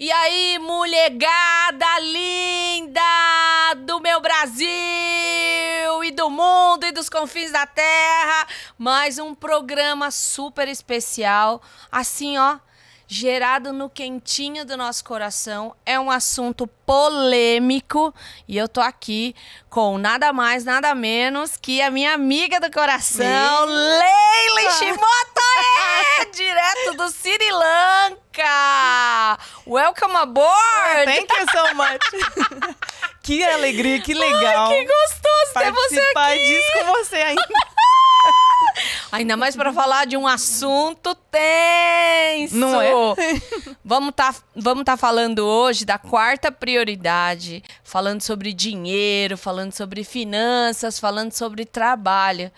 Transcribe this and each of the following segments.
E aí, mulherada linda do meu Brasil e do mundo e dos confins da terra. Mais um programa super especial, assim, ó, gerado no quentinho do nosso coração. É um assunto polêmico e eu tô aqui com nada mais, nada menos que a minha amiga do coração, Leila Ishimoto, direto do Sri Lanka. Welcome aboard! Thank you so much. Que alegria, que legal. Ai, que gostoso ter você aqui. Participar disso com você ainda. Ainda mais para falar de um assunto tenso. Não é? Vamos tá falando hoje da quarta prioridade, falando sobre dinheiro, falando sobre finanças, falando sobre trabalho.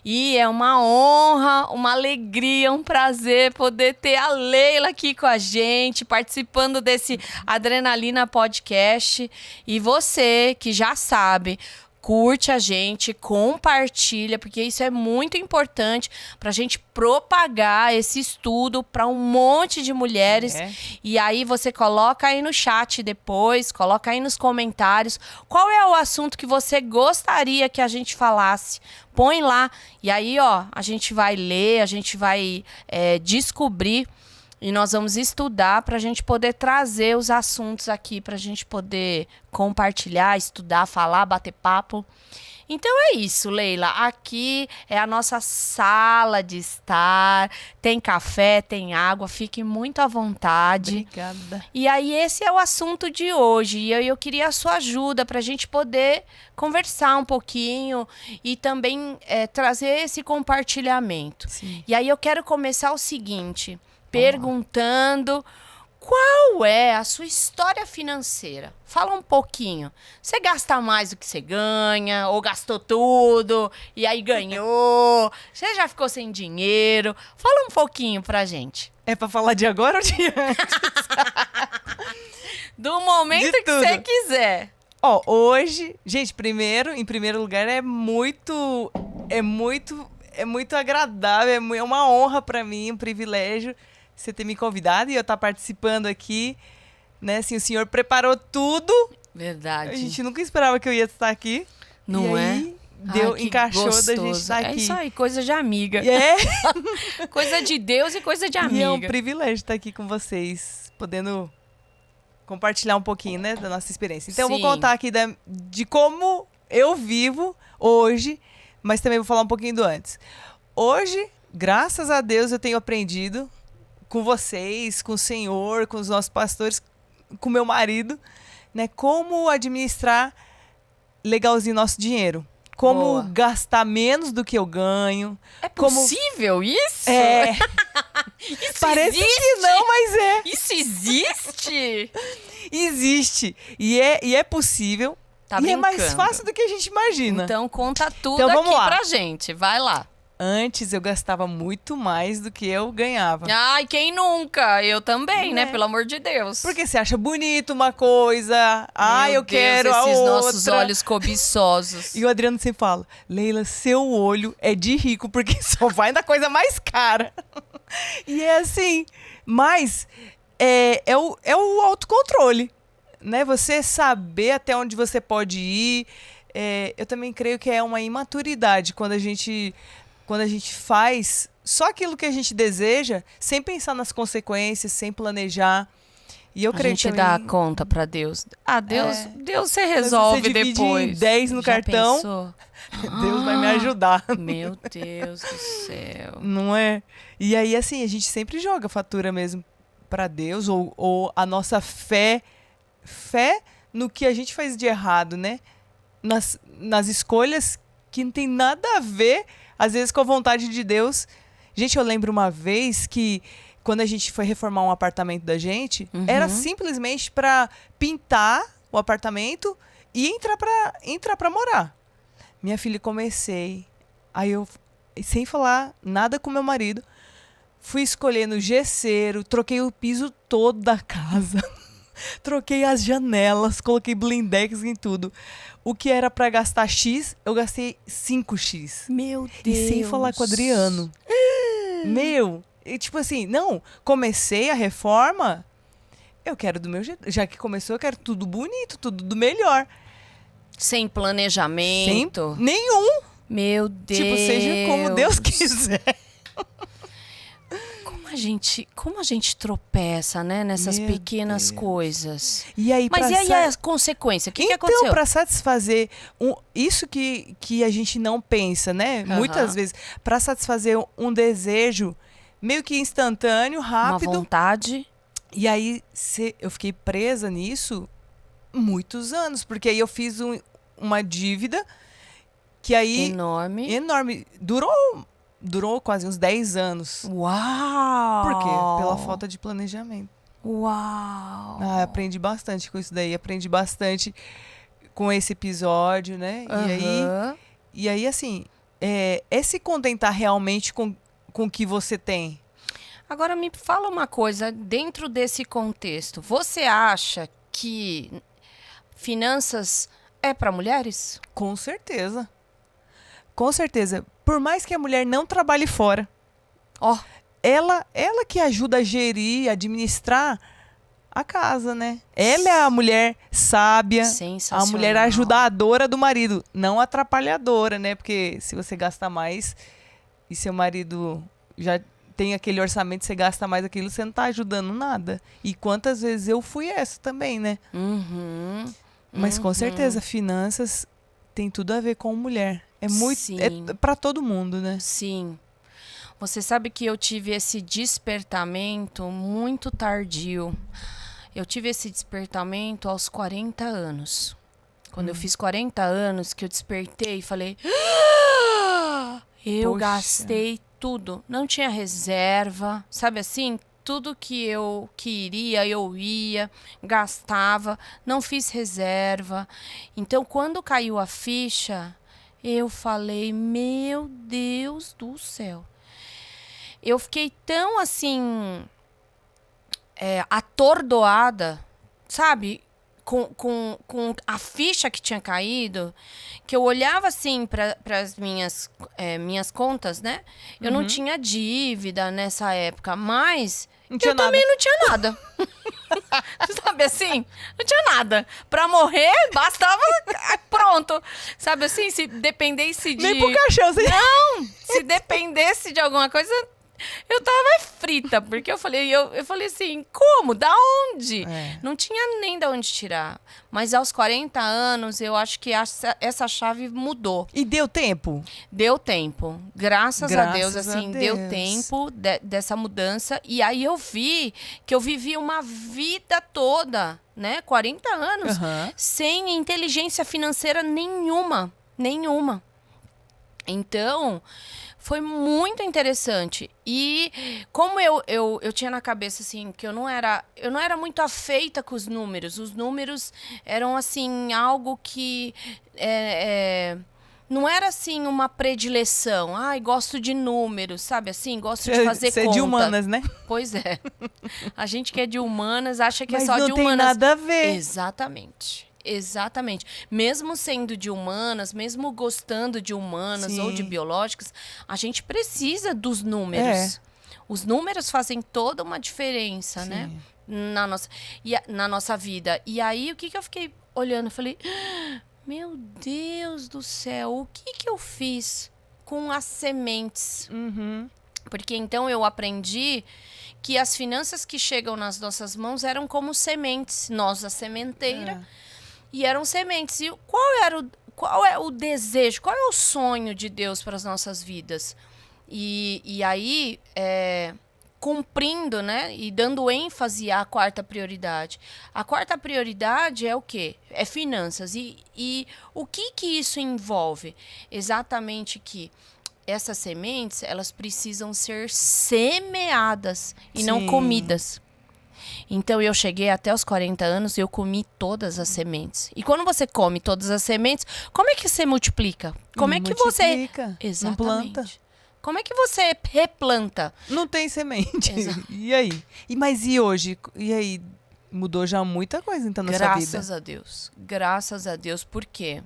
E é uma honra, uma alegria, um prazer poder ter a Leila aqui com a gente, participando desse Adrenalina Podcast. E você que já sabe, curte a gente, compartilha, porque isso é muito importante para a gente propagar esse estudo para um monte de mulheres. E aí você coloca aí no chat depois, coloca aí nos comentários qual é o assunto que você gostaria que a gente falasse. Põe lá. E aí, ó, a gente vai ler, a gente vai descobrir. E nós vamos estudar para a gente poder trazer os assuntos aqui, para a gente poder compartilhar, estudar, falar, bater papo. Então é isso, Leila. Aqui é a nossa sala de estar. Tem café, tem água. Fique muito à vontade. Obrigada. E aí esse é o assunto de hoje. E eu queria a sua ajuda para a gente poder conversar um pouquinho e também trazer esse compartilhamento. Sim. E aí eu quero começar o seguinte, perguntando qual é a sua história financeira. Fala um pouquinho. Você gasta mais do que você ganha? Ou gastou tudo e aí ganhou? Você já ficou sem dinheiro? Fala um pouquinho pra gente. É pra falar de agora ou de antes? Do momento De que tudo. você quiser. Ó, hoje, gente, em primeiro lugar, é muito agradável, é uma honra pra mim, um privilégio você ter me convidado e eu estar participando aqui, né? Assim, o senhor preparou tudo. Verdade. A gente nunca esperava que eu ia estar aqui. Não e é? aí, Que encaixou gostoso. da gente estar aqui. É isso aí, coisa de amiga. Coisa de Deus e coisa de amiga. E é um privilégio estar aqui com vocês, podendo compartilhar um pouquinho, né, da nossa experiência. Então, eu vou contar aqui de como eu vivo hoje, mas também vou falar um pouquinho do antes. Hoje, graças a Deus, eu tenho aprendido com vocês, com o Senhor, com os nossos pastores, com meu marido, né, como administrar legalzinho nosso dinheiro. Como gastar menos do que eu ganho. É possível isso? É. Isso Parece existe? que não, mas é. Isso existe? Existe. E é possível. Tá e brincando. é mais fácil do que a gente imagina. Então conta tudo Então, vamos aqui lá. pra gente. Vai lá. Antes eu gastava muito mais do que eu ganhava. Ai, quem nunca? Eu também, né? Né? Pelo amor de Deus. Porque você acha bonito uma coisa. Meu Eu quero Deus, a esses outra. nossos olhos cobiçosos. E o Adriano sempre fala, Leila, seu olho é de rico, porque só vai na coisa mais cara. E é assim, mas é o autocontrole, né? Você saber até onde você pode ir. Eu também creio que é uma imaturidade quando a gente faz só aquilo que a gente deseja, sem pensar nas consequências, sem planejar. E eu A creio gente que dá também... conta pra Deus. Deus você Você resolve divide depois. em 10 no Já cartão, pensou? Deus vai me ajudar. Meu Deus do céu. Não é? E aí, assim, a gente sempre joga fatura mesmo pra Deus, ou a nossa fé no que a gente faz de errado, né? Nas escolhas que não tem nada a ver, às vezes, com a vontade de Deus. Gente, eu lembro uma vez que, quando a gente foi reformar um apartamento da gente, era simplesmente pra pintar o apartamento e entrar pra morar. Minha filha, comecei. Aí eu, sem falar nada com meu marido, fui escolhendo gesseiro, troquei o piso todo da casa. Troquei as janelas, coloquei blindex em tudo. O que era pra gastar X, eu gastei 5X. Meu Deus. E sem falar com o Adriano. E, tipo assim, não, comecei a reforma eu quero do meu jeito. Já que começou, eu quero tudo bonito, tudo do melhor. Sem planejamento. Sem nenhum. Meu Deus. Tipo, seja como Deus quiser. Como a gente tropeça, né? Nessas Meu pequenas Deus. coisas. E aí, Mas e aí a consequência? O que aconteceu? Então, para satisfazer isso que a gente não pensa, né? Muitas vezes, para satisfazer um desejo meio que instantâneo, rápido. Uma vontade. E aí, eu fiquei presa nisso muitos anos, porque aí eu fiz uma dívida que aí... Enorme. Durou quase uns 10 anos. Uau! Por quê? Pela falta de planejamento. Uau! Aprendi bastante com isso daí. Aprendi bastante com esse episódio, né? E aí, assim, é se contentar realmente com o que você tem. Agora me fala uma coisa, dentro desse contexto, você acha que finanças é para mulheres? Com certeza. Com certeza. Por mais que a mulher não trabalhe fora, ela que ajuda a gerir, administrar a casa, né? Ela é a mulher sábia, a mulher ajudadora do marido, não atrapalhadora, né? Porque se você gasta mais e seu marido já tem aquele orçamento, você gasta mais aquilo, você não tá ajudando nada. E quantas vezes eu fui essa também, né? Mas com certeza, finanças tem tudo a ver com mulher. É muito. É para todo mundo, né? Sim. Você sabe que eu tive esse despertamento muito tardio. Eu tive esse despertamento aos 40 anos. Quando eu fiz 40 anos, que eu despertei e falei... eu gastei tudo. Não tinha reserva. Sabe assim? Tudo que eu queria, eu ia, gastava. Não fiz reserva. Então, quando caiu a ficha... eu falei, meu Deus do céu. Eu fiquei tão, assim, atordoada, sabe? Com a ficha que tinha caído, que eu olhava, assim, para as minhas contas, né? Eu não tinha dívida nessa época, mas eu também não tinha nada. Sabe assim? Não tinha nada. Pra morrer, bastava pronto. Sabe assim? Se dependesse de... Nem pro caixão, assim. Não! Se dependesse de alguma coisa, eu tava frita. Porque eu falei assim, como? Da onde? Não tinha nem da onde tirar. Mas aos 40 anos, eu acho que essa chave mudou. E deu tempo? Deu tempo. Graças a Deus, assim, deu tempo dessa mudança. E aí eu vi que eu vivi uma vida toda, né? 40 anos, sem inteligência financeira nenhuma. Nenhuma. Então, foi muito interessante. E como eu tinha na cabeça, assim, que eu não era muito afeita com os números. Os números eram, assim, algo que... não era, assim, uma predileção. Ai, gosto de números, sabe assim? Gosto de fazer conta. Você é de humanas, né? Pois é. A gente que é de humanas acha que mas é só de humanas. Mas não tem nada a ver. Exatamente. Mesmo sendo de humanas, mesmo gostando de humanas ou de biológicas, a gente precisa dos números. Os números fazem toda uma diferença, né? Na nossa vida. E aí, o que eu fiquei olhando? Eu falei, meu Deus do céu, o que eu fiz com as sementes? Porque então eu aprendi que as finanças que chegam nas nossas mãos eram como sementes. Nós, a sementeira... E eram sementes. E qual é o desejo, qual é o sonho de Deus para as nossas vidas? E aí, cumprindo, né? E dando ênfase à quarta prioridade. A quarta prioridade é o quê? É finanças. E o que isso envolve? Exatamente que essas sementes, elas precisam ser semeadas e não comidas. Então, eu cheguei até os 40 anos e eu comi todas as sementes. E quando você come todas as sementes, como é que você multiplica? Como é que você... Exatamente. Não planta. Como é que você replanta? Não tem semente. E aí? Mas e hoje? E aí? Mudou já muita coisa, então, na sua vida? Graças a Deus. Graças a Deus. Por quê?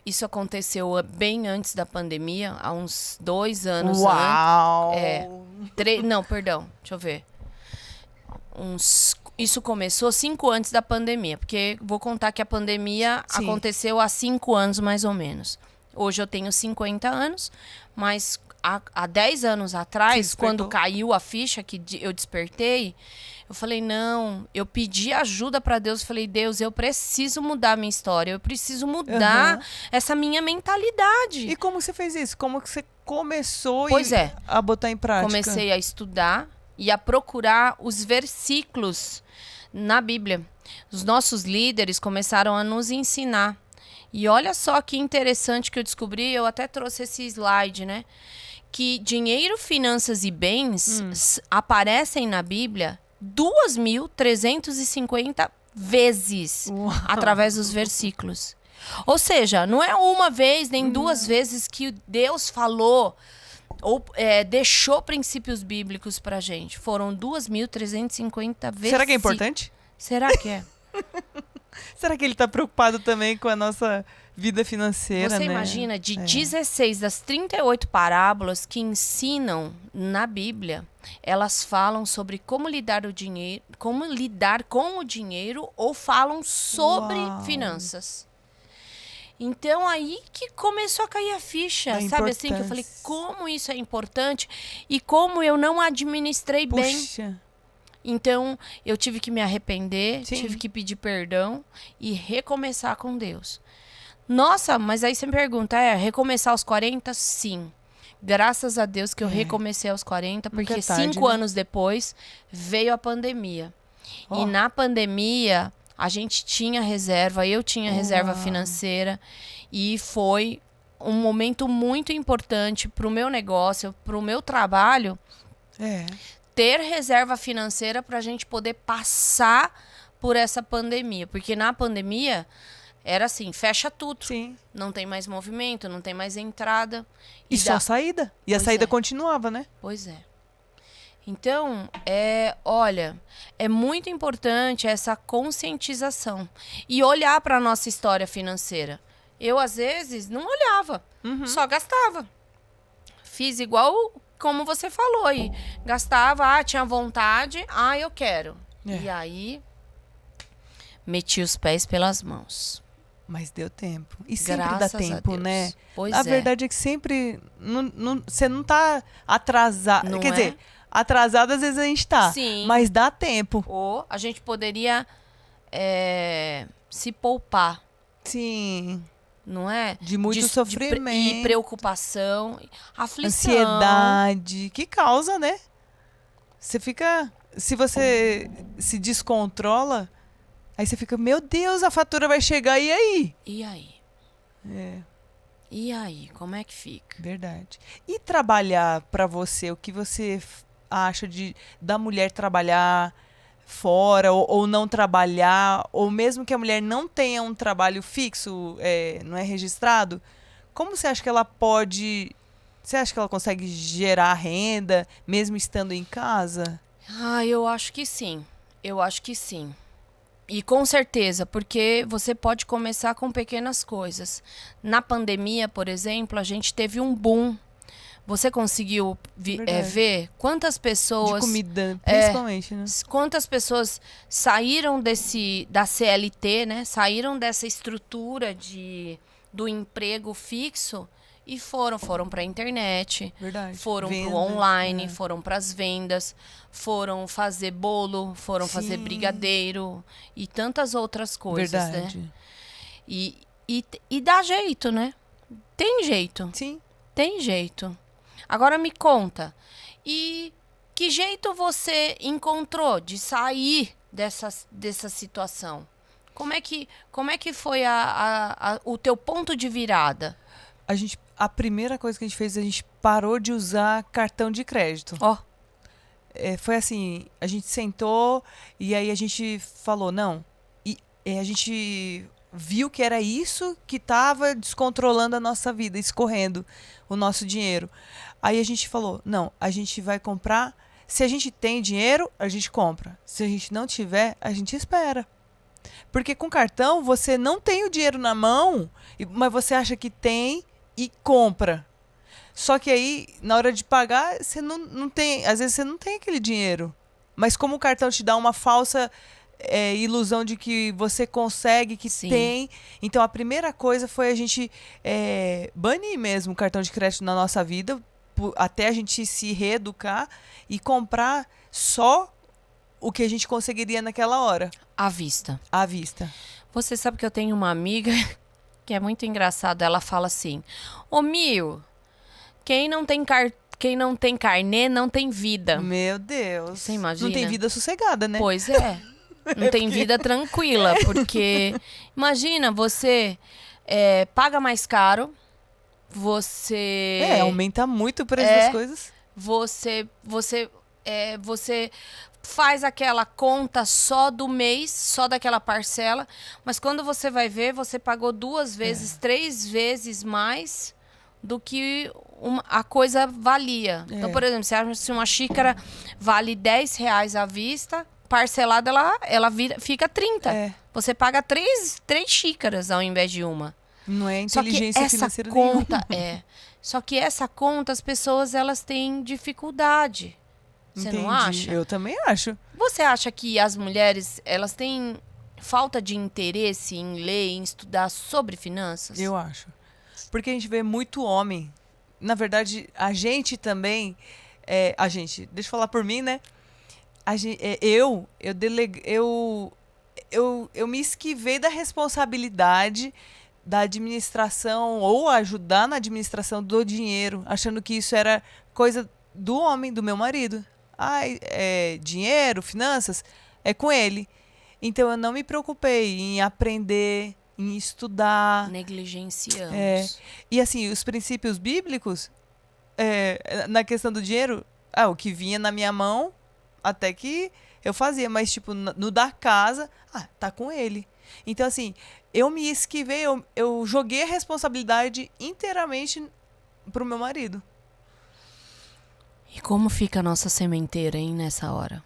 Isso aconteceu bem antes da pandemia, há uns 2 anos Uau! antes. Não, perdão. Deixa eu ver. Uns Isso começou 5 antes da pandemia, porque vou contar que a pandemia aconteceu há 5 anos, mais ou menos. Hoje eu tenho 50 anos, mas há 10 anos atrás, quando caiu a ficha que eu despertei, eu falei, não, eu pedi ajuda para Deus, falei, Deus, eu preciso mudar a minha história, eu preciso mudar essa minha mentalidade. E como você fez isso? Como que você começou a botar em prática? Comecei a estudar e a procurar os versículos na Bíblia. Os nossos líderes começaram a nos ensinar. E olha só que interessante que eu descobri, eu até trouxe esse slide, né? Que dinheiro, finanças e bens aparecem na Bíblia 2.350 vezes através dos versículos. Ou seja, não é uma vez nem 2 vezes que Deus falou ou deixou princípios bíblicos pra gente. Foram 2.350 vezes. Será que é importante? Será que é? Será que ele tá preocupado também com a nossa vida financeira, Você imagina, de 16 das 38 parábolas que ensinam na Bíblia, elas falam sobre como lidar com o dinheiro ou falam sobre finanças. Então, aí que começou a cair a ficha, sabe assim? Que eu falei, como isso é importante e como eu não administrei bem. Então, eu tive que me arrepender, tive que pedir perdão e recomeçar com Deus. Nossa, mas aí você me pergunta, recomeçar aos 40? Sim. Graças a Deus que eu recomecei aos 40, porque 5 anos depois veio a pandemia. E na pandemia, a gente tinha reserva, eu tinha reserva financeira e foi um momento muito importante para o meu negócio, para o meu trabalho, ter reserva financeira para a gente poder passar por essa pandemia. Porque na pandemia era assim, fecha tudo. Não tem mais movimento, não tem mais entrada. E só saída. E a saída continuava, né? Pois é. Então, olha, é muito importante essa conscientização e olhar para a nossa história financeira. Eu, às vezes, não olhava, só gastava. Fiz igual como você falou aí. Gastava, tinha vontade, eu quero. E aí, meti os pés pelas mãos. Mas deu tempo. E sempre dá tempo, né? A verdade é que sempre você não tá atrasado. Quer dizer, atrasado às vezes a gente tá. Mas dá tempo. Ou a gente poderia se poupar. Não é? De muito sofrimento. E preocupação, aflição. Ansiedade. Que causa, né? Você fica... Se você se descontrola... Aí você fica, meu Deus, a fatura vai chegar, e aí? E aí? E aí, como é que fica? Verdade. E trabalhar pra você, o que você acha da mulher trabalhar fora ou não trabalhar, ou mesmo que a mulher não tenha um trabalho fixo, não é registrado, como você acha que ela pode... Você acha que ela consegue gerar renda, mesmo estando em casa? Eu acho que sim. Eu acho que sim. E com certeza, porque você pode começar com pequenas coisas. Na pandemia, por exemplo, a gente teve um boom. Você conseguiu ver quantas pessoas... De comida, principalmente, né? Quantas pessoas saíram da CLT, né? Saíram dessa estrutura do emprego fixo e foram para a internet, foram para o online, foram para as vendas, foram fazer bolo, foram fazer brigadeiro e tantas outras coisas, né? E dá jeito, né? Tem jeito. Tem jeito. Agora me conta, e que jeito você encontrou de sair dessa situação? Como é que foi o teu ponto de virada? A primeira coisa que a gente fez, a gente parou de usar cartão de crédito. Foi assim, a gente sentou e aí a gente falou, não. E a gente viu que era isso que estava descontrolando a nossa vida, escorrendo o nosso dinheiro. Aí a gente falou, não, a gente vai comprar. Se a gente tem dinheiro, a gente compra. Se a gente não tiver, a gente espera. Porque com cartão, você não tem o dinheiro na mão, mas você acha que tem e compra. Só que aí, na hora de pagar, você não tem... Às vezes você não tem aquele dinheiro. Mas como o cartão te dá uma falsa ilusão de que você consegue, que Sim. tem. Então, a primeira coisa foi a gente banir mesmo o cartão de crédito na nossa vida, até a gente se reeducar e comprar só o que a gente conseguiria naquela hora, À vista. à vista. Você sabe que eu tenho uma amiga que é muito engraçada. Ela fala assim: Ô Mil, quem não tem carnê não tem vida. Meu Deus. Você imagina? Não tem vida sossegada, né? Pois é. Não tem vida tranquila, porque imagina, você paga mais caro, você aumenta muito o preço das coisas. você faz aquela conta só do mês, só daquela parcela, mas quando você vai ver, você pagou 2 vezes, 3 vezes mais do que a coisa valia. Então, por exemplo, você acha que uma xícara vale R$10 à vista, parcelada ela fica 30. Você paga 3 xícaras ao invés de uma. Não é inteligência financeira conta Só que essa conta as pessoas elas têm dificuldade. Você não acha? Eu também acho. Você acha que as mulheres elas têm falta de interesse em ler, em estudar sobre finanças? Eu acho. Porque a gente vê muito homem. Na verdade, a gente também. Deixa eu falar por mim, né? Eu me esquivei da responsabilidade da administração ou ajudar na administração do dinheiro, achando que isso era coisa do homem, do meu marido. Dinheiro, finanças, é com ele. Então eu não me preocupei em aprender, em estudar. Negligenciamos. E assim, os princípios bíblicos, na questão do dinheiro, o que vinha na minha mão, até que eu fazia, mas tipo, no da casa, tá com ele. Então assim, eu me esquivei, eu joguei a responsabilidade inteiramente pro meu marido. E como fica a nossa sementeira, hein, nessa hora?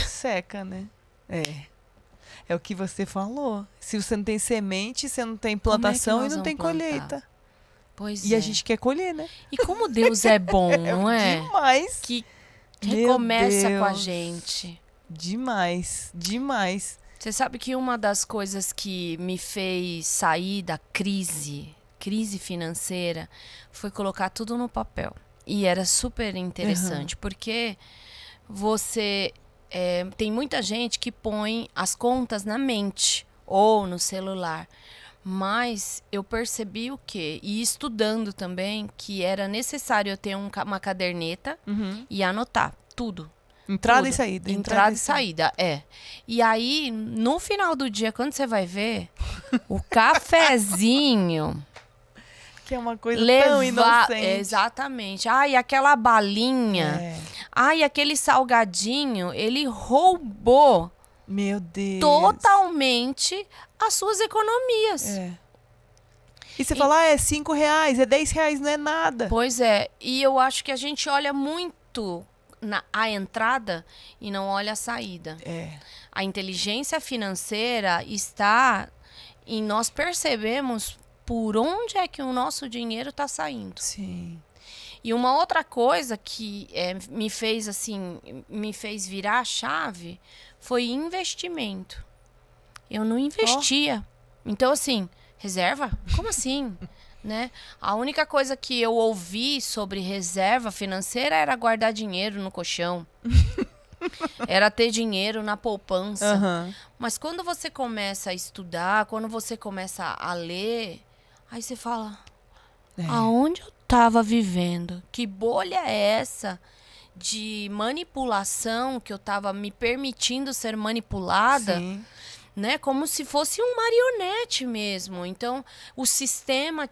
Seca, né? É o que você falou. Se você não tem semente, você não tem plantação e não tem colheita. Pois e a gente quer colher, né? E como Deus é bom, não é? Demais. Que recomeça com a gente. Demais, demais. Você sabe que uma das coisas que me fez sair da crise financeira, foi colocar tudo no papel. E era super interessante, porque você... tem muita gente que põe as contas na mente ou no celular. Mas eu percebi o quê? E estudando também, que era necessário eu ter uma caderneta e anotar tudo. Entrada tudo. e saída. Entrada e saída, E aí, no final do dia, quando você vai ver, o cafezinho... Que é uma coisa tão inocente. Exatamente. E aquela balinha. E aquele salgadinho, ele roubou... Meu Deus. Totalmente as suas economias. E você fala, é R$5, é R$10, não é nada. Pois é. E eu acho que a gente olha muito a entrada e não olha a saída. A inteligência financeira está em nós percebemos por onde é que o nosso dinheiro está saindo. Sim. E uma outra coisa que me fez virar a chave foi investimento. Eu não investia. Então, assim, reserva? Como assim? Né? A única coisa que eu ouvi sobre reserva financeira era guardar dinheiro no colchão. Era ter dinheiro na poupança. Mas quando você começa a estudar, quando você começa a ler, aí você fala, aonde eu estava vivendo? Que bolha é essa de manipulação que eu estava me permitindo ser manipulada? Sim. Né? Como se fosse um marionete mesmo. Então, o sistema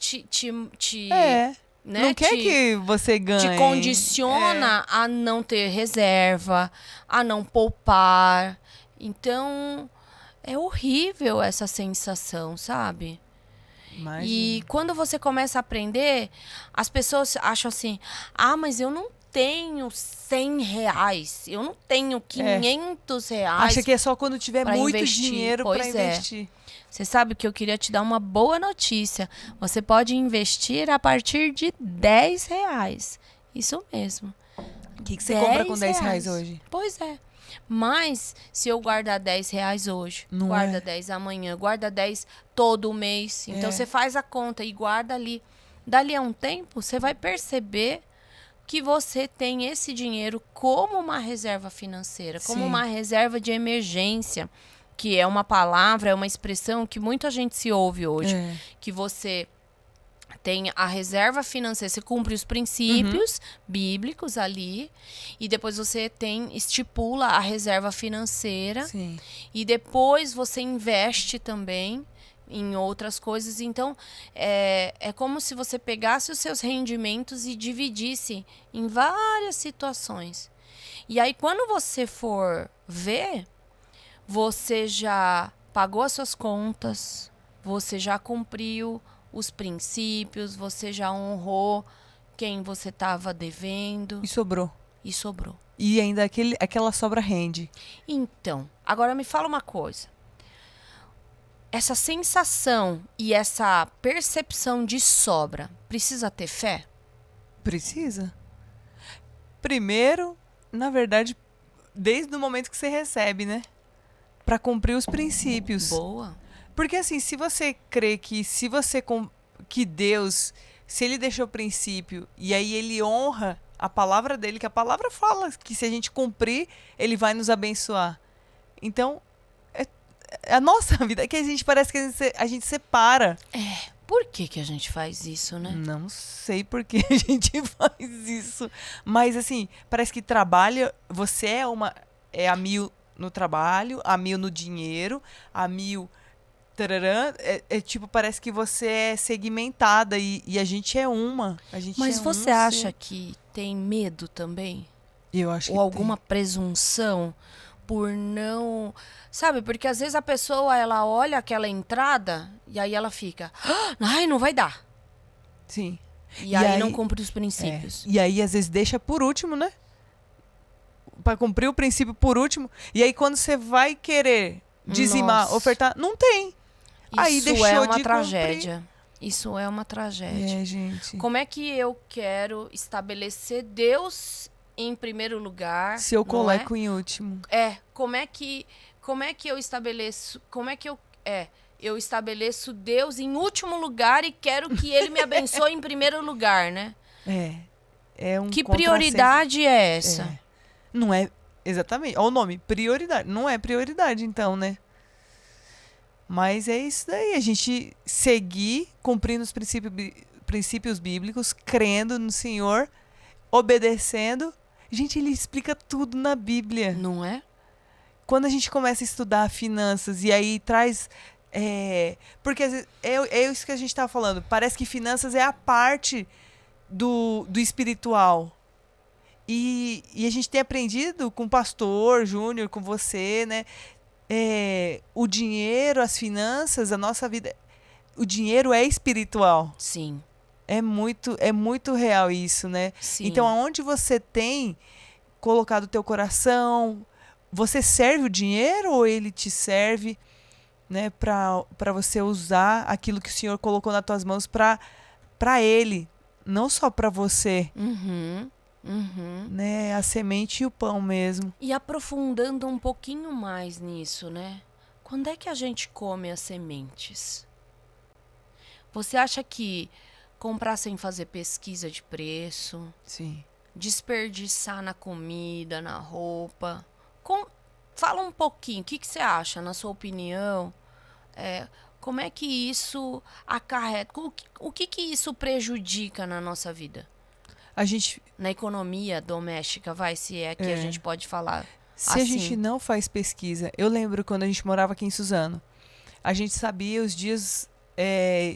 não quer que você ganhe. Te condiciona a não ter reserva, a não poupar. Então, é horrível essa sensação, sabe? Imagina. E quando você começa a aprender, as pessoas acham assim, mas eu não tenho R$100, eu não tenho R$500. Acha que é só quando tiver muito investir. dinheiro para investir. Você sabe que eu queria te dar uma boa notícia. Você pode investir a partir de R$10. Isso mesmo. que você compra com 10 R$10 reais hoje? Pois é. Mas se eu guardar R$10 hoje, Não guarda é? 10 amanhã, guarda 10 todo mês. Então É. você faz a conta e guarda ali. Dali a um tempo, você vai perceber que você tem esse dinheiro como uma reserva financeira, como Sim. uma reserva de emergência, que é uma palavra, é uma expressão que muita gente se ouve hoje. É. Que você tem a reserva financeira, você cumpre os princípios bíblicos ali, e depois você estipula a reserva financeira, Sim. e depois você investe também em outras coisas. Então, é como se você pegasse os seus rendimentos e dividisse em várias situações. E aí, quando você for ver, você já pagou as suas contas, você já cumpriu os princípios, você já honrou quem você estava devendo E sobrou. e sobrou. E ainda aquela sobra rende. Então, agora me fala uma coisa. Essa sensação e essa percepção de sobra precisa ter fé? Precisa? Primeiro, na verdade, desde o momento que você recebe, né? Pra cumprir os princípios. Boa. Porque assim, se você crê que que Deus, se ele deixou o princípio e aí ele honra a palavra dele, que a palavra fala que se a gente cumprir, ele vai nos abençoar. Então, é a nossa vida, é que a gente parece que a gente separa. Por que a gente faz isso, né? Não sei por que a gente faz isso. Mas assim, parece que trabalha, você é a 1000 no trabalho, a 1000 no dinheiro, a 1000 tararã, tipo, parece que você é segmentada e a gente é uma. A gente Mas é você um acha ser. que tem medo também? Eu acho Ou que alguma presunção por não... Sabe, porque às vezes a pessoa, ela olha aquela entrada e aí ela fica... Ai, não vai dar. tem. Sim. E aí não cumpre os princípios. E aí, às vezes, deixa por último, né? Pra cumprir o princípio por último. E aí, quando você vai querer dizimar, Nossa. ofertar, não tem. Aí Isso deixou é uma de tragédia. Isso é uma tragédia. É, gente. Como é que eu quero estabelecer Deus em primeiro lugar? Se eu não coloco em último. como é que eu estabeleço, eu estabeleço Deus em último lugar e quero que ele me abençoe em primeiro lugar, né? É um Que contrassenso. prioridade é essa? É. Não é, exatamente. Olha o nome, prioridade. Não é prioridade, então, né? Mas é isso daí, a gente seguir cumprindo os princípios bíblicos, crendo no Senhor, obedecendo. Gente, ele explica tudo na Bíblia. Não é? Quando a gente começa a estudar finanças e aí traz... porque às vezes, é isso que a gente estava falando. Parece que finanças é a parte do espiritual. E a gente tem aprendido com o pastor Júnior, com você, né? O dinheiro, as finanças, a nossa vida... O dinheiro é espiritual. Sim. É muito real isso, né? Sim. Então, aonde você tem colocado o teu coração, você serve o dinheiro ou ele te serve, né, para você usar aquilo que o Senhor colocou nas tuas mãos para ele, não só para você, né? A semente e o pão mesmo. E aprofundando um pouquinho mais nisso, né? Quando é que a gente come as sementes? Você acha que comprar sem fazer pesquisa de preço, Sim. desperdiçar na comida, na roupa... Fala um pouquinho, o que você acha, na sua opinião? Como é que isso acarreta? O que isso prejudica na nossa vida? Na economia doméstica, se é que a gente pode falar Se assim. a gente não faz pesquisa... Eu lembro quando a gente morava aqui em Suzano. A gente sabia os dias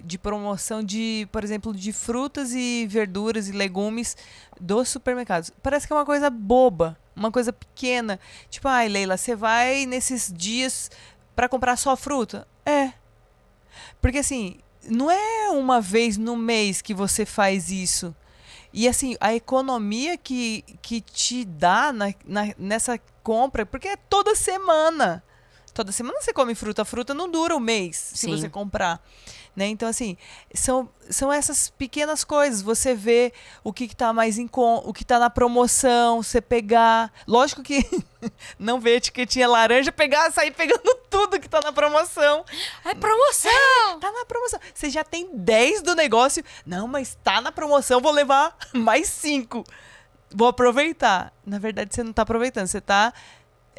de promoção de, por exemplo, de frutas e verduras e legumes dos supermercados. Parece que é uma coisa boba, uma coisa pequena. Tipo, ai, Leila, você vai nesses dias para comprar só fruta? Porque assim, não é uma vez no mês que você faz isso. E assim, a economia que te dá nessa compra, porque é toda semana. Toda semana você come fruta. A fruta não dura um mês se Sim. você comprar. Né? Então, assim, são essas pequenas coisas. Você vê o que tá mais o que tá na promoção, você pegar. Lógico que não ver a etiquetinha laranja, sair pegando tudo que tá na promoção. É promoção! Tá na promoção. Você já tem 10 do negócio. Não, mas tá na promoção, vou levar mais 5. Vou aproveitar. Na verdade, você não tá aproveitando. Você tá...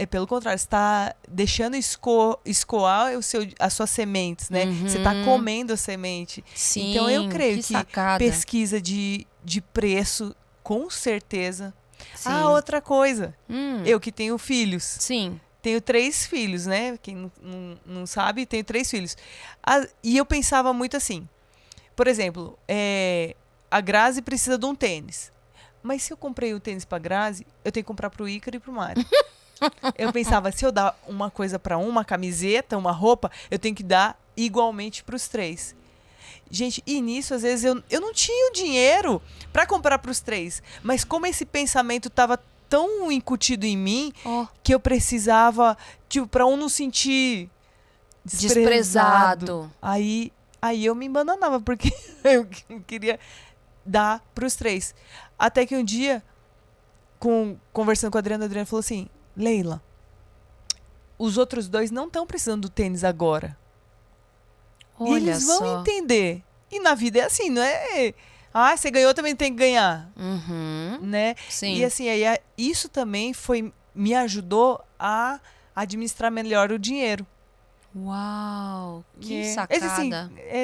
pelo contrário, você tá deixando escoar as suas sementes, né? Você tá comendo a semente. Sim, então, eu creio que sacada. pesquisa de preço, com certeza. Sim. Outra coisa. Hum. Eu que tenho filhos. Sim. Tenho 3 filhos, né? Quem não sabe, tenho 3 filhos. E eu pensava muito assim. Por exemplo, a Grazi precisa de um tênis. Mas se eu comprei o tênis pra Grazi, eu tenho que comprar pro Ícaro e pro Mário. Eu pensava, se eu dar uma coisa pra uma camiseta, uma roupa, eu tenho que dar igualmente pros 3. Gente, e nisso, às vezes, eu não tinha o dinheiro pra comprar pros 3. Mas como esse pensamento tava tão incutido em mim, que eu precisava, tipo, pra um não sentir desprezado. Aí eu me embananava, porque eu queria dar pros 3. Até que um dia, conversando com a Adriana falou assim, Leila, os outros 2 não estão precisando do tênis agora. Olha, e eles vão entender. E na vida é assim, não é... você ganhou, também tem que ganhar. Né? Sim. E assim, isso também me ajudou a administrar melhor o dinheiro. Uau, que sacada. Assim,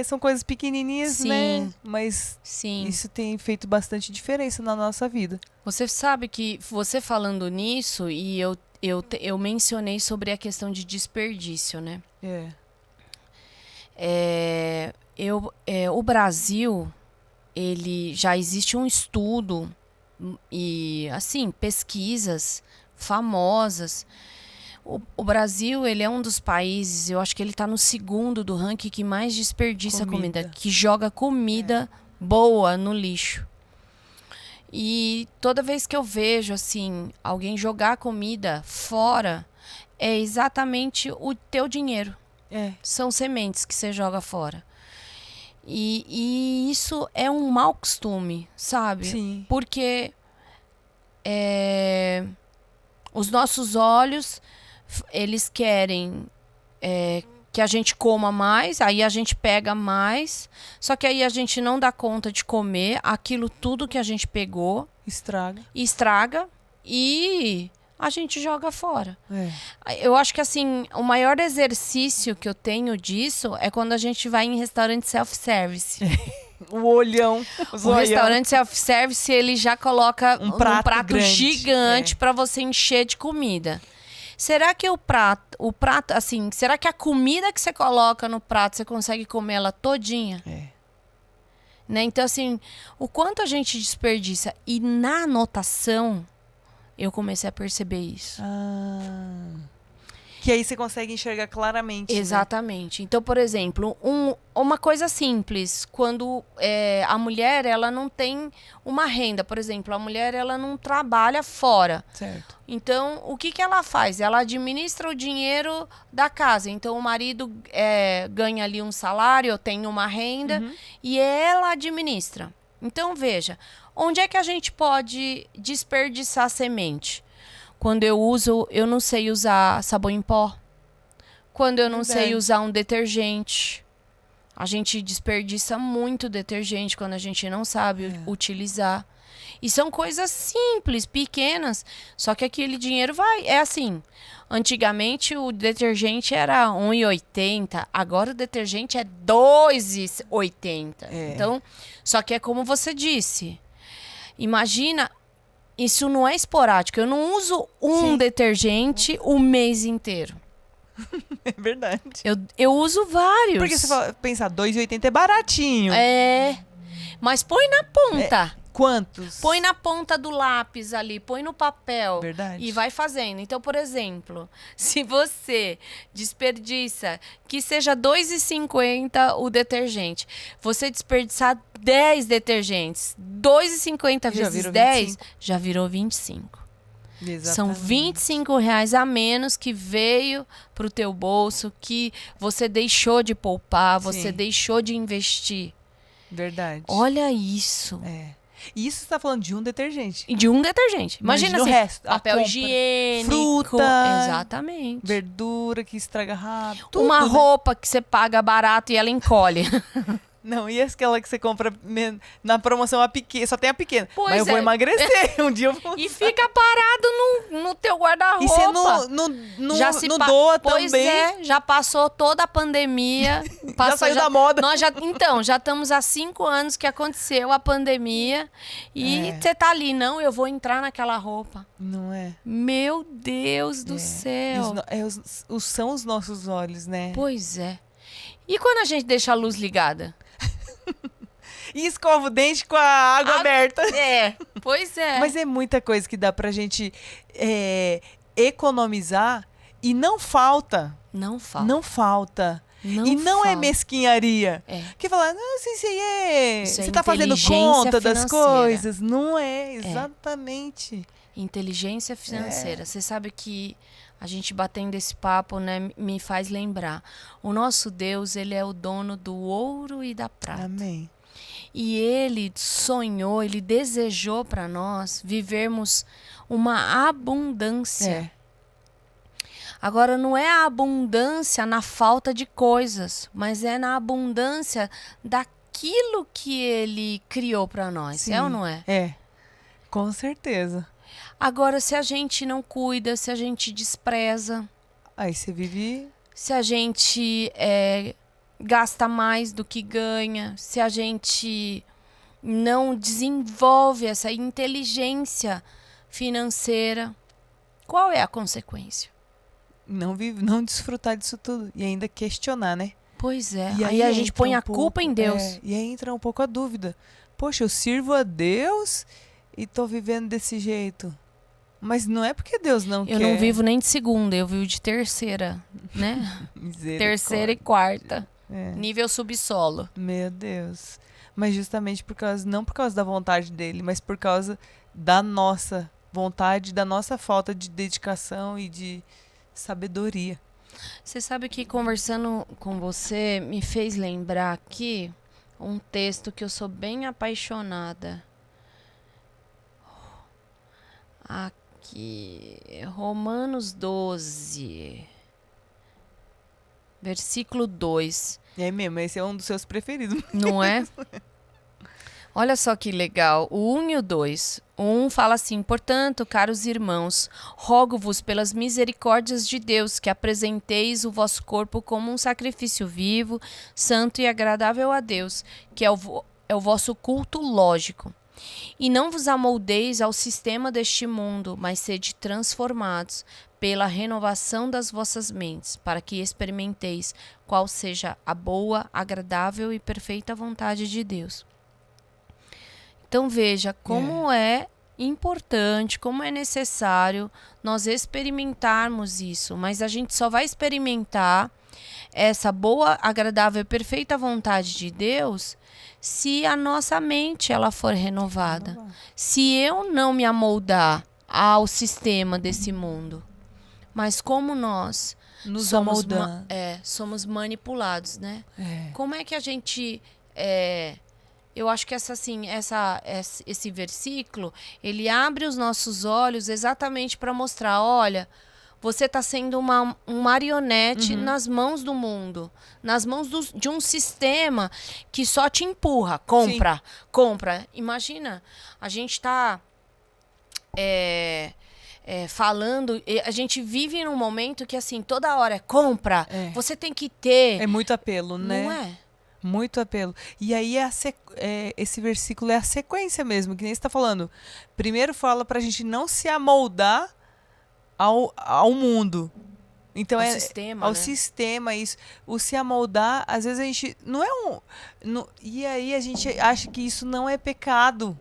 são coisas pequenininhas, Sim. né? Mas isso tem feito bastante diferença na nossa vida. Você sabe que você falando nisso, e eu mencionei sobre a questão de desperdício, né? O Brasil, ele já existe um estudo e, assim, pesquisas famosas. O Brasil, ele é um dos países, eu acho que ele está no 2º do ranking que mais desperdiça comida, que joga comida boa no lixo. E toda vez que eu vejo, assim, alguém jogar comida fora, é exatamente o teu dinheiro. São sementes que você joga fora. E isso é um mau costume, sabe? Sim. Porque os nossos olhos, eles querem que a gente coma mais, aí a gente pega mais, só que aí a gente não dá conta de comer aquilo tudo que a gente pegou. Estraga e a gente joga fora. Eu acho que, assim, o maior exercício que eu tenho disso é quando a gente vai em restaurante self-service. O olhão. O restaurante self-service, ele já coloca um prato gigante para você encher de comida. Será que o prato, assim, será que a comida que você coloca no prato, você consegue comer ela todinha? Né? Então, assim, o quanto a gente desperdiça. E na anotação, eu comecei a perceber isso. Que aí você consegue enxergar claramente. Exatamente. Né? Então, por exemplo, uma coisa simples. Quando a mulher, ela não tem uma renda. Por exemplo, a mulher, ela não trabalha fora. Certo. Então, o que ela faz? Ela administra o dinheiro da casa. Então, o marido ganha ali um salário, tem uma renda, e ela administra. Então, veja, onde é que a gente pode desperdiçar semente? Quando eu não sei usar sabão em pó. Quando eu não sei usar um detergente. A gente desperdiça muito detergente quando a gente não sabe utilizar. E são coisas simples, pequenas, só que aquele dinheiro vai. É assim, antigamente o detergente era R$ 1,80, agora o detergente é R$ 2,80. Então, só que é como você disse. Imagina, isso não é esporádico. Eu não uso detergente o mês inteiro. É verdade. Eu uso vários. Porque você pensa, R$ 2,80 é baratinho. Mas põe na ponta. Quantos? Põe na ponta do lápis ali, põe no papel. Verdade. E vai fazendo. Então, por exemplo, se você desperdiça, que seja R$ 2,50 o detergente, você desperdiçar 10 detergentes, R$ 2,50 vezes 10, já virou 25. São Exatamente. R$ 25 a menos que veio pro teu bolso, que você deixou de poupar, você Sim. deixou de investir. Verdade. Olha isso. É. E isso você tá falando de um detergente. E de um detergente. Imagina o assim, resto. A papel compra, higiênico. fruta, Exatamente. verdura que estraga rápido. Tudo, Uma né? roupa que você paga barato e ela encolhe. Não, e aquela que você compra na promoção a pequena, só tem a pequena. Pois Mas eu vou é. emagrecer. Um dia eu vou. E fica parado no teu guarda-roupa. E você Já se não doa Pois também. é, já passou toda a pandemia. Já saiu da moda. Então, já estamos há 5 anos que aconteceu a pandemia. E você tá ali, não, eu vou entrar naquela roupa. Não é? Meu Deus do E céu. são os nossos olhos, né? Pois é. E quando a gente deixa a luz ligada? E escova o dente com a água aberta. É, pois é. Mas é muita coisa que dá pra gente economizar e não falta. Não falta. Não falta. Não e não é falta. mesquinharia. É. Que falar, não, isso aí é. Isso é Você tá fazendo inteligência conta das financeira. coisas. Não é, exatamente. Inteligência financeira. Você sabe que a gente batendo esse papo, né, me faz lembrar. O nosso Deus, ele é o dono do ouro e da prata. Amém. E ele sonhou, ele desejou para nós vivermos uma abundância. É. Agora, não é a abundância na falta de coisas, mas é na abundância daquilo que ele criou para nós. Sim. É ou não é? É. Com certeza. Agora, se a gente não cuida, se a gente despreza, Aí você vive. se a gente gasta mais do que ganha, se a gente não desenvolve essa inteligência financeira, qual é a consequência? Não desfrutar disso tudo. E ainda questionar, né? Pois é. E Aí a gente entra põe um a culpa em Deus. E aí entra um pouco a dúvida. Poxa, eu sirvo a Deus e tô vivendo desse jeito. Mas não é porque Deus não quer. Eu não vivo nem de segunda, eu vivo de terceira, né? Terceira e quarta. É. Nível subsolo. Meu Deus. Mas justamente não por causa da vontade dele, mas por causa da nossa vontade, da nossa falta de dedicação e de sabedoria. Você sabe que conversando com você me fez lembrar aqui um texto que eu sou bem apaixonada. Aqui, Romanos 12, versículo 2. É mesmo, esse é um dos seus preferidos. Não é? Olha só que legal. O 1 e o 2. O 1 fala assim: portanto, caros irmãos, rogo-vos pelas misericórdias de Deus que apresenteis o vosso corpo como um sacrifício vivo, santo e agradável a Deus, que é o vosso culto lógico. E não vos amoldeis ao sistema deste mundo, mas sede transformados pela renovação das vossas mentes, para que experimenteis qual seja a boa, agradável e perfeita vontade de Deus. Então veja como é importante, como é necessário nós experimentarmos isso. Mas a gente só vai experimentar essa boa, agradável e perfeita vontade de Deus se a nossa mente ela for renovada. Se eu não me amoldar ao sistema desse mundo. Mas como nós Nos somos, amoldando. somos manipulados, né? É. Como é que a gente... eu acho que esse versículo, ele abre os nossos olhos exatamente para mostrar, olha, você está sendo um marionete nas mãos do mundo, nas mãos de um sistema que só te empurra, compra. Imagina, a gente está falando, a gente vive num momento que assim, toda hora é compra, você tem que ter. É muito apelo, né? Não é? Muito apelo. E aí esse versículo é a sequência mesmo, que nem você está falando. Primeiro fala pra gente não se amoldar ao mundo. Então Ao sistema, ao né? sistema, isso. O se amoldar, às vezes a gente não é e aí a gente acha que isso não é pecado.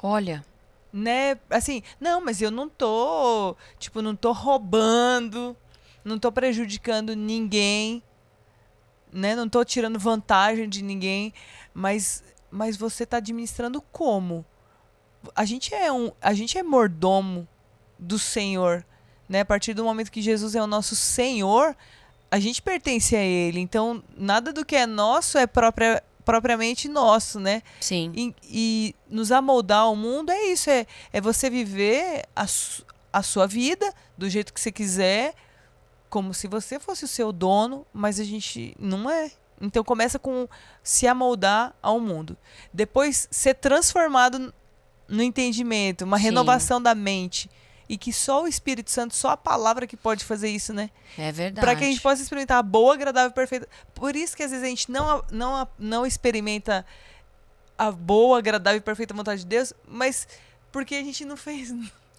Olha, Né? Assim, não, mas eu não tô roubando, não tô prejudicando ninguém. Né? Não tô tirando vantagem de ninguém, mas você tá administrando como? A gente é mordomo do Senhor, né? A partir do momento que Jesus é o nosso Senhor, a gente pertence a Ele. Então, nada do que é nosso é propriamente nosso, né? Sim. E nos amoldar ao mundo é isso, é você viver a sua vida do jeito que você quiser, como se você fosse o seu dono, mas a gente não é. Então começa com se amoldar ao mundo. Depois ser transformado no entendimento, uma renovação da mente. E que só o Espírito Santo, só a palavra que pode fazer isso, né? É verdade. Para que a gente possa experimentar a boa, agradável e perfeita. Por isso que às vezes a gente não experimenta a boa, agradável e perfeita vontade de Deus, mas porque a gente não fez.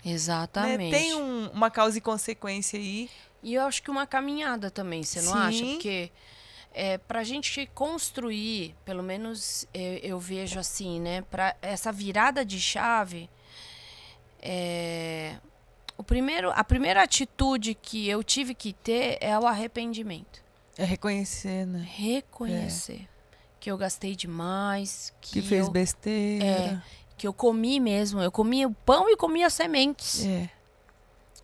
Exatamente. Né? Tem uma causa e consequência aí. E eu acho que uma caminhada também, você não acha? Porque pra gente construir, pelo menos eu vejo assim, né? Pra essa virada de chave, a primeira atitude que eu tive que ter é o arrependimento. É reconhecer, né? Reconhecer. Que eu gastei demais. Que fez besteira. Que eu comi mesmo. Eu comia o pão e comia as sementes.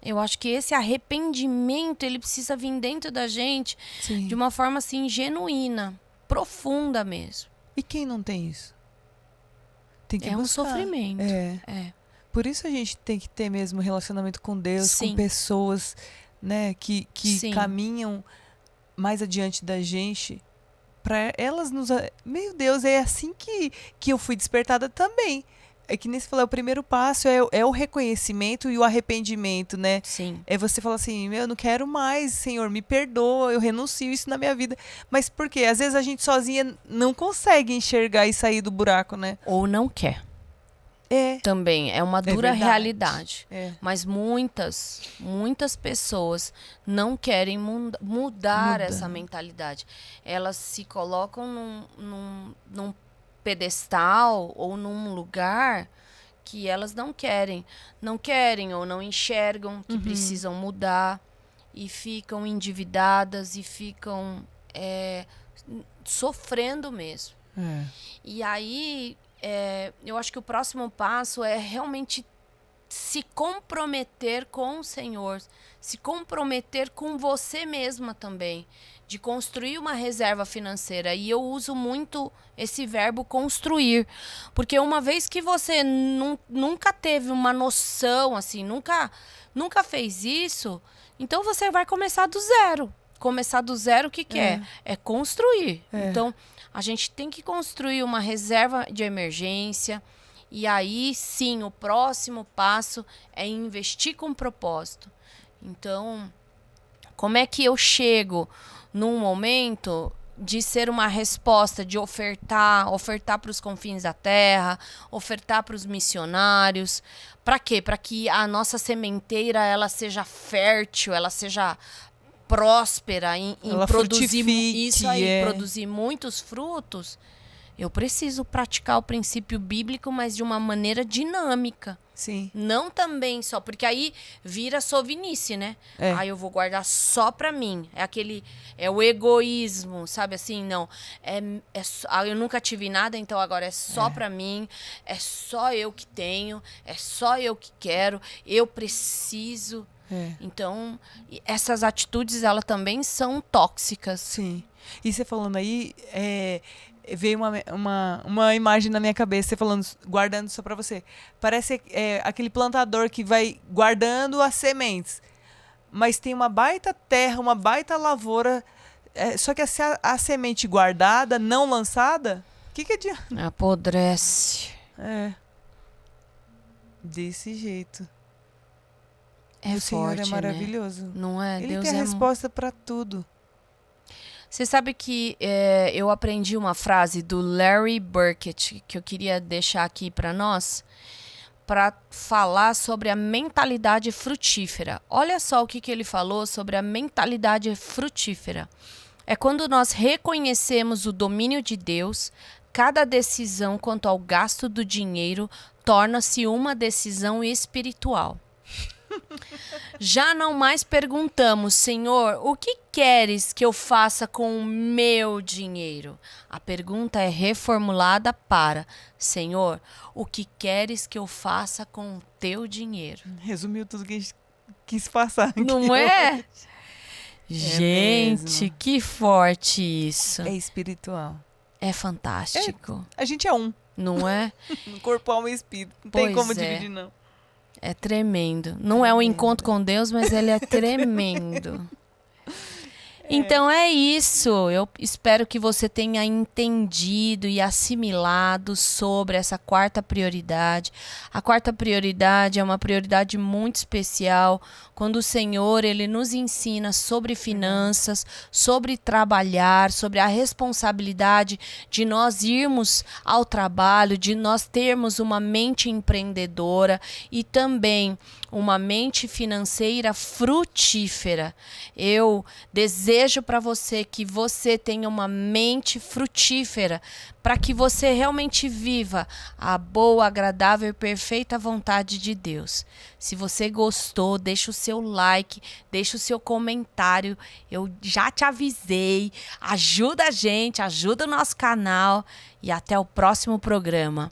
Eu acho que esse arrependimento, ele precisa vir dentro da gente de uma forma assim genuína, profunda mesmo. E quem não tem isso? Tem que buscar. Um sofrimento. Por isso a gente tem que ter mesmo relacionamento com Deus, com pessoas, né, que caminham mais adiante da gente, para elas nos... Meu Deus, é assim que eu fui despertada também. É que nem você falou, o primeiro passo é o reconhecimento e o arrependimento, né? Sim. É você falar assim, eu não quero mais, Senhor, me perdoa, eu renuncio isso na minha vida. Mas por quê? Às vezes a gente sozinha não consegue enxergar e sair do buraco, né? Ou não quer. Também é uma dura realidade. Mas muitas pessoas não querem mudar essa mentalidade. Elas se colocam num pedestal ou num lugar que elas não querem ou não enxergam que precisam mudar e ficam endividadas e ficam sofrendo mesmo. E aí eu acho que o próximo passo é realmente se comprometer com o Senhor, se comprometer com você mesma também, de construir uma reserva financeira. E eu uso muito esse verbo construir, porque uma vez que você nunca teve uma noção, assim, nunca fez isso, então você vai começar do zero. Começar do zero, o que é? É construir. Então, a gente tem que construir uma reserva de emergência. E aí, sim, o próximo passo é investir com propósito. Então, como é que eu chego num momento de ser uma resposta, de ofertar para os confins da terra, ofertar para os missionários? Para quê? Para que a nossa sementeira ela seja fértil, ela seja próspera em produzir isso aí, produzir muitos frutos. Eu preciso praticar o princípio bíblico, mas de uma maneira dinâmica. Sim. Não também só, porque aí vira sovinice, né? Aí eu vou guardar só pra mim. É o egoísmo, sabe assim? Não, eu nunca tive nada, então agora é só pra mim. É só eu que tenho, é só eu que quero, eu preciso. Então, essas atitudes, elas também são tóxicas. Sim. E você falando aí, veio uma imagem na minha cabeça, você falando, guardando só pra você. Parece aquele plantador que vai guardando as sementes. Mas tem uma baita terra, uma baita lavoura. Só que a semente guardada, não lançada, o que adianta? Apodrece. Desse jeito. O Senhor forte, é maravilhoso. Né? Não é? Ele Deus tem a resposta para tudo. Você sabe que eu aprendi uma frase do Larry Burkett, que eu queria deixar aqui para nós, para falar sobre a mentalidade frutífera. Olha só o que ele falou sobre a mentalidade frutífera. É quando nós reconhecemos o domínio de Deus, cada decisão quanto ao gasto do dinheiro torna-se uma decisão espiritual. Já não mais perguntamos, Senhor, o que queres que eu faça com o meu dinheiro? A pergunta é reformulada para, Senhor, o que queres que eu faça com o teu dinheiro? Resumiu tudo que a gente quis passar aqui. Não é? Gente, mesmo. que forte isso. É espiritual. É fantástico. A gente é um. Não é? Corpo, alma e espírito. Não Pois tem como é. dividir, não. É tremendo. Não é um encontro com Deus, mas ele é tremendo. Então é isso. Eu espero que você tenha entendido e assimilado sobre essa quarta prioridade. A quarta prioridade é uma prioridade muito especial, quando o Senhor ele nos ensina sobre finanças, sobre trabalhar, sobre a responsabilidade de nós irmos ao trabalho, de nós termos uma mente empreendedora e também uma mente financeira frutífera. Eu desejo para você que você tenha uma mente frutífera, para que você realmente viva a boa, agradável e perfeita vontade de Deus. Se você gostou, deixa o seu like, deixa o seu comentário. Eu já te avisei. Ajuda a gente, ajuda o nosso canal e até o próximo programa.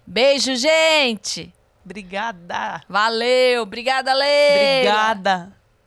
Beijo, gente! Obrigada. Valeu, obrigada, Leila. Obrigada.